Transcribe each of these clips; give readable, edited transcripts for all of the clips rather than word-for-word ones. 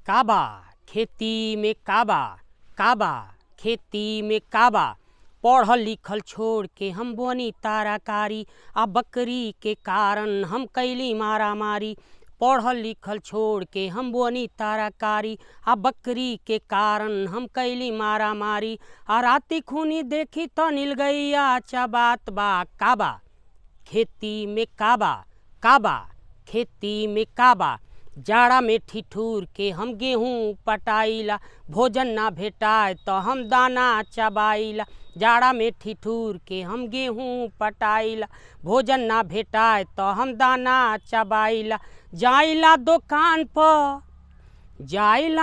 काबा खेती में काबा, काबा खेती में काबा। पढ़ल लिखल छोड़ के हम बनी ताराकारी, आ बकरी के कारण हम कैली मारा मारी। पढ़ल लिखल छोड़ के हम बनी ताराकारी, आ बकरी के कारण हम कैली मारा मारी। आ राती खूनी देखी तो नीलगैया चबात बा। काबा खेती में काबा, काबा खेती में काबा। जाड़ा में ठिठुर के हम गेहूँ पटाइला, भोजन ना भेटाए तो हम दाना चबाइला। जाड़ा में ठिठुर के हम गेहूँ पटाइला, भोजन ना भेटाए तो हम दाना चबाइला। जाइला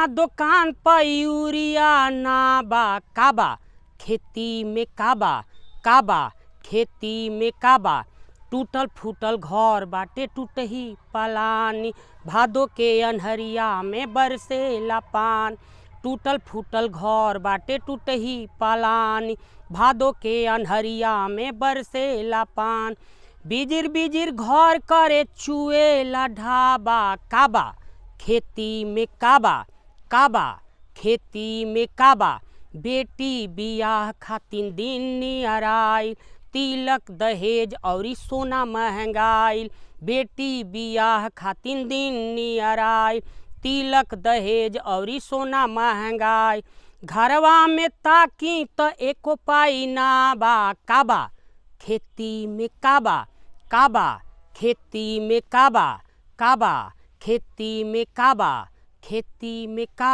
दुकान पर यूरिया ना बा। काबा खेती में काबा, काबा खेती में काबा। टूटल फूटल घर बाटे टूटही पलानी, भादो के अन्हरिया में बरसेला पान। टूटल फूटल घर बाटे टूटही पलानी, भादो के अन्हरिया में बरसेला पान। बिजिर बिजिर घर करे चुएला ढाबा। काबा खेती में काबा, काबा खेती में काबा। बेटी बियाह खातिर दिन नियराइल, तिलक दहेज औरी सोना महंगाइल। बेटी बियाह खातिर दिन नियराइल, तिलक दहेज औरी सोना महंगाई। घरवा में ताकी तो एको पाई ना बा। काबा खेती में काबा, काबा खेती में काबा, काबा खेती में काबा, खेती में काबा।